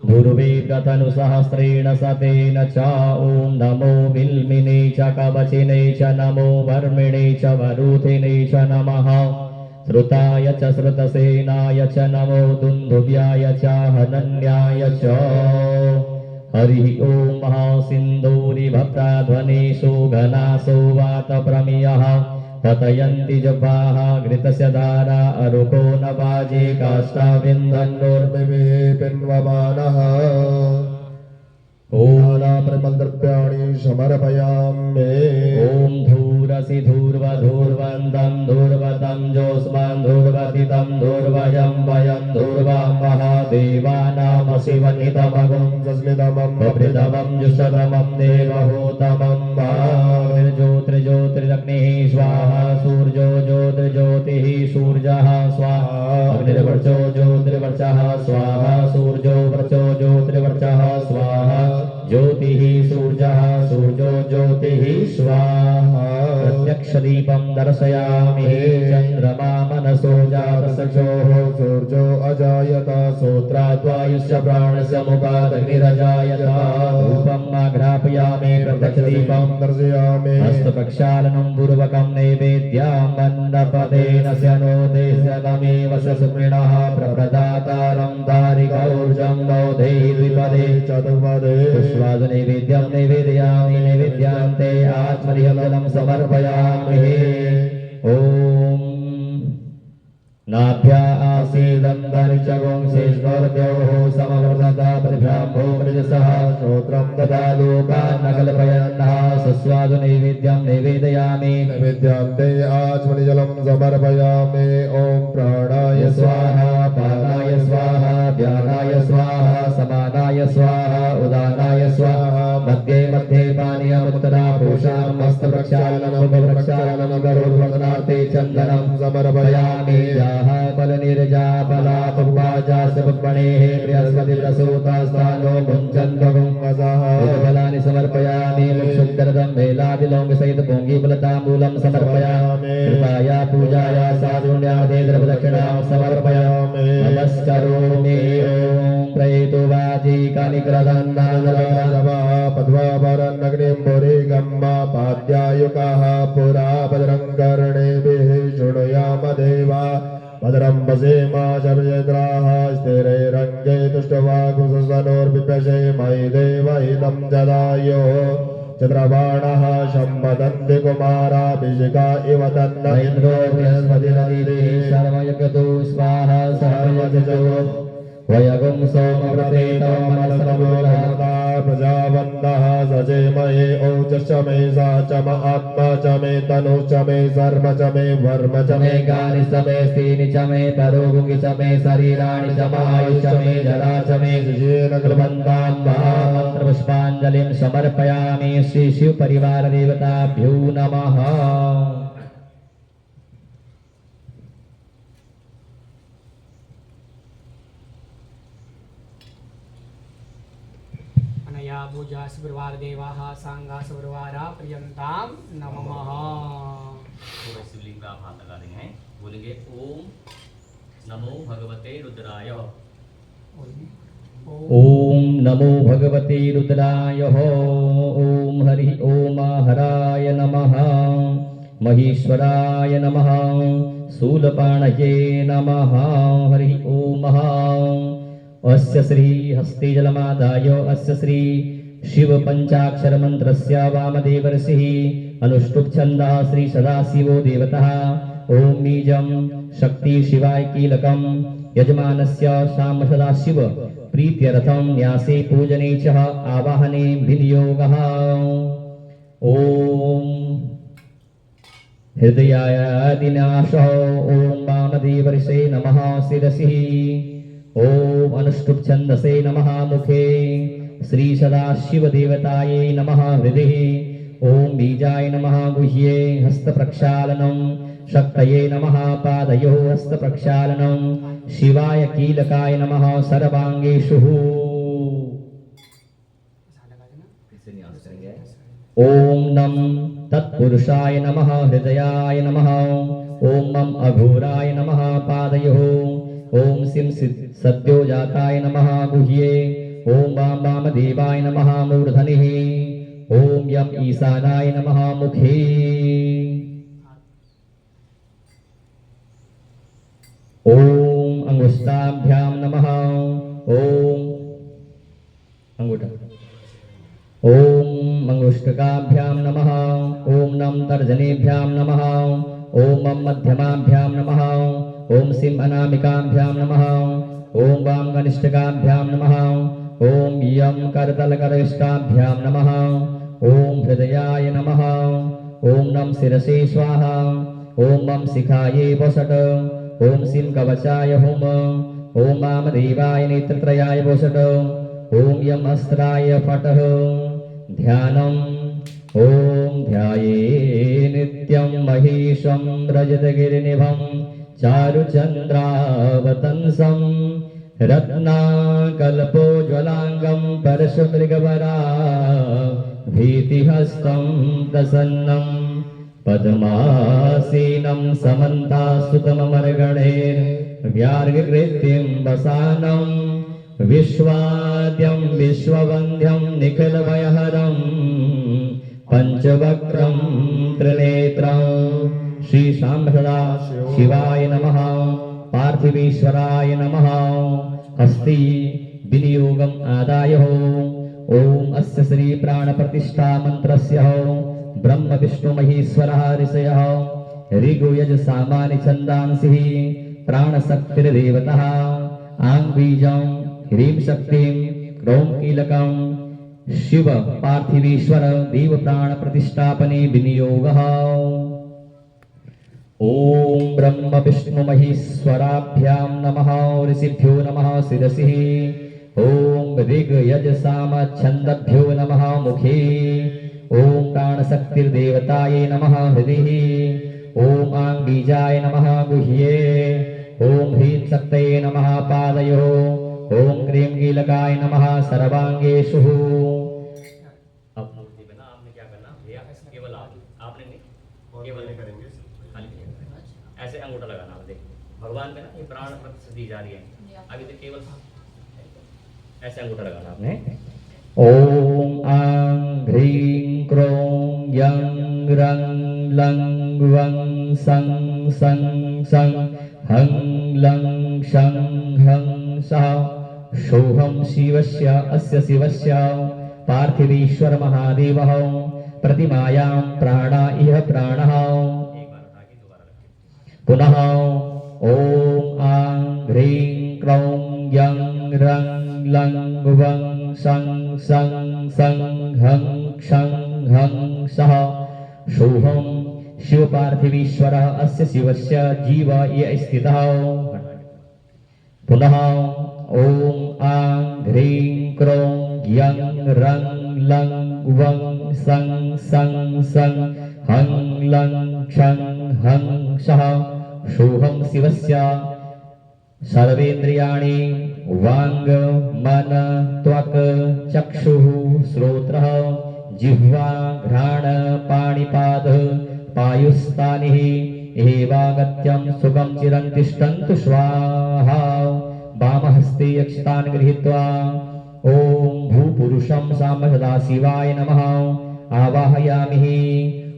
ध्रुवे प्रतनुसहस्रेण सतेन च ॐ नमो विल्मिने च कवचिने च नमो वर्मिणे च वरुथिने च नमः श्रुताय च श्रुतसेनाय च नमो दुन्दुभ्याय च हनन्याय च हरि ॐ महासिन्धूरिभप्राध्वनिषु घनासो वातप्रमियः कथयन्ति जपाः घृतस्य धारा अरुको न वाजे काष्ठाविन्दन्नोर्मिवे पिन्वमानः ॐ प्रमद्रव्याणि समर्पयामि ॐ धूरसि धूर्वधूर्वन्तं धूर्वतं जोस्मान् धूर्वतितं धूर्वयं वयं धूर्वां महादेवानां शिवनितमगुं सस्मितमं प्रभृतमं जुषतमं देवहूतमं ज्योतिर्ज्योतिरग्निः स्वाहा सूर्यो ज्योतिर्ज्योतिः सूर्यः स्वाहा अग्निर्वर्चो ज्योतिर्वर्चः स्वाहा सूर्यो वर्चो ज्योतिर्वर्चः स्वाहा ज्योतिः सूर्यः सूर्यो ज्योतिः स्वाहा प्रत्यक्षदीपं दर्शयामि चन्द्रमा मनसो जातसक्षोः सूर्यो अजायत श्रोत्राद्वायुश्च प्राणस्य मुखादग्निरजायत रूपं आघ्रापयामि प्रत्यक्षदीपं दर्शयामि हस्तप्रक्षालनं पूर्वकं नैवेद्यां मन्नपदेन स्यनोदेस्य तमेव सुप्रिणः प्रप्रदातारं दारिकौर्जं नोदेहि द्विपदे चतुर्पदे पुष्पादनैवेद्यं नैवेदयामि नैवेद्यान्ते आत्मनियमनं समर्पयामि ॐ नाभ्या आसीदन्तरिक्षगुं शेषगोर्भ्योः समवर्धता प्रतिभ्राम्भो मृजसः श्रोत्रं तथा लोकान्नकल्पयन्नः सस्वादुनैवेद्यं नैवेदयामि नैवेद्यान्ते आचमनिजलं समर्पयामि ॐ प्राणाय स्वाहा पानाय स्वाहा व्यानाय स्वाहा समानाय स्वाहा प्रक्षालनं करोद्वर्धनार्थे चन्दनं समर्पयामि याः फलनिर्जाफलापवाचासपक्वणेः बृहस्पतिप्रसूतास्थानो मुञ्चन्त्वगुंवसः फलानि समर्पयामि मुक्षुद्धरदं मेलादिलोङ्गसहित पोङ्गीफलताम्बूलं समर्पयामि कृपाया पूजाया साधुण्यादे द्रवदक्षिणां समर्पयामि नमस्करोमि ॐ प्रयतु वाजी कानिक्रदन्नादरवा पद्वापरन्नग्निम्बुरिगम्मा पाद्यायुकाः पुरा भद्रङ्कर्णेभिः शृणुयाम देवा भद्रं वसेमा शब्दद्राः स्थिरैरङ्गे तुष्टवाकुसनोर्विपशे मयि देवहितं जदायो चन्द्रबाणः सम्पदन्ति कुमाराभिषिका इव तन्न इन्द्रो बृहस्पतिरदिः सर्वयगतो स्वाहा सर्वयजो वयगुं सोमव्रतेतमनसमोहता प्रजावन्तः सचेमहे औचश्च मे सा च म आत्मा च मे तनु च मे सर्व च मे वर्म च मे गानि च मे स्त्रीणि च मे परोगुङि च मे शरीराणि च मायुः च मे जरा च मे सुषेण कृपन्तां महामन्त्रपुष्पाञ्जलिं समर्पयामि श्री शिव परिवार देवताभ्यो नमः। अनया पूजा सुब्रवार देवाः सांगा सुब्रवारा प्रियंतां नमः। पूरा शिवलिंग का आप हाथ लगा रहे हैं, बोलेंगे ओम नमो भगवते रुद्राय। ओम नमो भगवते रुद्राय। ओम हरि ओम हराय नमः। महेश्वराय नमः। शूलपाणये नमः। हरि ओम। अस्य श्री हस्ते जलमादाय अस्य श्री शिव पंचाक्षर मंत्रस्य वामदेव ऋषिः अनुष्टुप् छन्दः श्री सदाशिवो देवतः। ओम बीजं शक्ति शिवाय कीलकं यजमानस्य शाम सदाशिव प्रीत्यर्थं न्यासे पूजने च आवाहने विनियोगः। ओम हृदयादिनाशः। ओम वामदेव ऋषे नमः शिरसिः। ओम अनुष्टुप् छन्दसे नमः मुखे। श्री सदाशिव देवताये नमः हृदि। ओम बीजाय नमः गुह्ये हस्तप्रक्षालनं। शक्तये नमः पादयोः हस्तप्रक्षालनं। शिवाय कीलकाय नमः सर्वांगेषु। ओम नम तत्पुरुषाय नमः हृदयाय नमः। ओम मम अघोराय नमः पादयोः। ओम सिं सद्योजाताय नमः गुह्ये। ओम वाम वामदेवाय नमः मूर्धनिः। ओम यम ईशानाय नमः मुखे। ओम अंगुष्ठाभ्यां नमः। ओम अंगूठा। ओम अंगुष्ठकाभ्यां नमः। ओम नम तर्जनीभ्यां नमः। ओम मम मध्यमाभ्यां नमः। ओम सिं अनामिकाभ्यां नमः। ओम वाम कनिष्ठकाभ्यां नमः। ओम यम करतलकरिष्ठाभ्यां नमः। ओम हृदयाय नमः। ओम नम शिरसे स्वाहा। ओम मम शिखाये वसट। ओम सिं कवचाय हुम। ओम वामदेवाय नेत्रत्रयाय वसट। ओम यम अस्त्राय फटः। ध्यानम्। ओम ध्याये नित्यं महेशं रजतगिरिनिभं चारुचन्द्रावतंसं रत्नाकल्पोज्ज्वलाङ्गं परशुमृगवरा भीतिहस्तं प्रसन्नं पद्मासीनं समन्तासुतममर्गणैर्व्यार्गकृत्यं वसानं विश्वाद्यं विश्ववन्ध्यं निखिलभयहरं पंचवक्त्रं त्रिनेत्रं श्री शाम सदा शिवाय नमः। पार्थिवेश्वराय नमः। हस्ति विनियोगम् आदाय। ओम अस्य श्री प्राण प्रतिष्ठा मंत्रस्य ब्रह्म विष्णु महेश्वरः ऋषयः ऋगु यज सामानि छन्दांसि प्राणशक्तिर्देवतः। आं बीजं ह्रीं शक्तिं क्रौं कीलकं शिव पार्थिवेश्वर देव प्राण प्रतिष्ठापने विनियोगः। ओम ब्रह्म विष्णु महेश्वराभ्यां नमः। ऋषिभ्यो नमः शिरसिः। ओम ऋग यज साम छन्दभ्यो नमः मुखे। ओम प्राणशक्तिर्देवतायै नमः हृदि ओम आंग बीजाय नमः गुह्ये ओम ह्रीं शक्तये नमः पादयोः ओम क्रीं कीलकाय नमः सर्वांगेषु। अब मूर्ति पे ना आपने क्या करना भैया, केवल आपने नहीं, केवल करेंगे खाली ऐसे अंगूठा लगाना। आप देख भगवान पे ना ये प्राण प्रतिष्ठा दी जा रही है, अभी तो केवल ऐसे अंगूठा लगाना आपने। ओम आं ह्रीं क्रों यं रं लं वं सं सं सं हं लं शं हं सः सोऽहं शिवस्य अस्य शिवस्य पार्थिवेश्वर महादेवः प्रतिमायां प्राणा इह प्राणः। एक बार उठा के दोबारा रखें। पुनः ओम आं ह्रीं क्रों यं रं लं वं सं सं सं हं क्षं हं सः सोऽहं शिव पार्थिवेश्वरः अस्य शिवस्य जीव ये स्थितः। पुनः ओम आं ह्रीं क्रों यं रं लं वं सं सं सं हं लं क्षं हं सः सोऽहं शिवस्य सर्वेन्द्रियाणि वांग मन त्वक चक्षुः श्रोत्रः जिह्वा घ्राण पाणिपाद पायुस्तानिः एवागत्यं सुखं चिरं तिष्ठन्तु स्वाहा। वामहस्ते अक्षतान् गृहीत्वा ओम भूपुरुषं साम सदाशिवाय नमः आवाहयामि।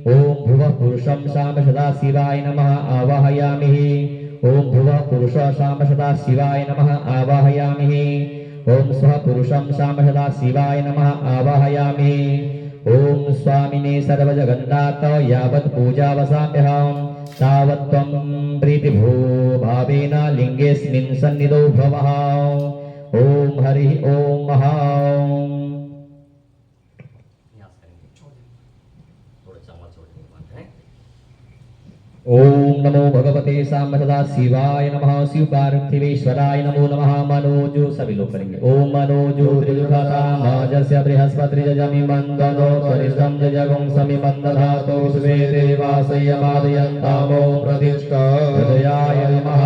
ओम भुवः पुरुषं साम सदाशिवाय नमः आवाहयामि। ओम भुवः पुरुषः साम सदाशिवाय नमः आवाहयामि। ओम स्वः पुरुषं साम सदाशिवाय नमः आवाहयामि। ओम स्वामिने सर्वजगन्नाथ यावत् पूजावसाम्यहं तावत् त्वं प्रीतिभो भावेन लिंगेऽस्मिन् सन्निधौ भवः। ओम हरि ओम महा न्यास करेंगे, थोड़ा चावल छोड़ देंगे। ओम नमो भगवते साम सदाशिवाय नमः शिव पार्थिवेश्वराय नमो नमः। मनोजो सभी लोग करेंगे। ओम मनोजो त्रिजुगतामाजस्य बृहस्पतिर्जजमि मंदनो परिश्रम जजगुं समी मंदधातो स्वेते वासयमादयन्तामो प्रतिष्ठा हृदयाय नमः।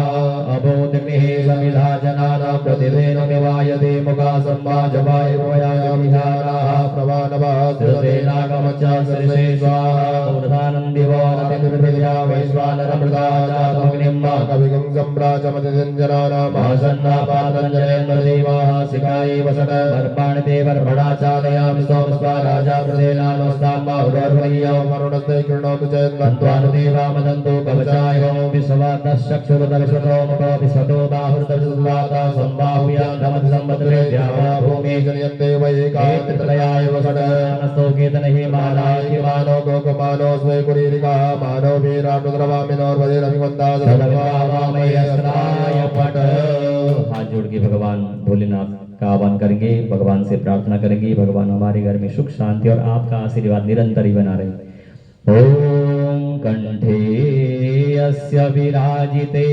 अबोधमिः समिधाजनानां प्रतिभेनमिवायते मुखा सम्माजवाय वयामिहाराः प्रवानवासुरतेनागमच्च सरिषे स्वाहा। ऊर्ध्वानन्दिवानतिर्भृत्या वैश्वानरमृता जातमग्निं कविगुं सम्राजमतिजञ्जनानामासन्नापातञ्जलेन्द्रदेवाः शिखायै वसत वर्पाणि ते वर्भणा चालयामि सोमस्वा राजा प्रदेनानोस्ताम्बाहुरर्वय्यो वरुणस्ते कृणोतु चैन्द्रन्त्वानुदेवा मदन्तु कवचाय होम विश्ववातश्चक्षुरुदर्शतो मुखो विश्वतो बाहुर्दर्शुवाता सम्बाहुयान्धमति सम्मतुरे द्यावा भूमि जनयन्ते वैकान्तित्रयाय वसत नस्तो केतनहि मानाय मानो गोकमानो स्वे कुरीरिका मानो पट। हाथ जोड़ के भगवान भोलेनाथ का आह्वान करेंगे, भगवान से प्रार्थना करेंगे भगवान हमारे घर में सुख शांति और आपका आशीर्वाद निरंतर ही बना रहे। ओम कंठे अस्य विराजिते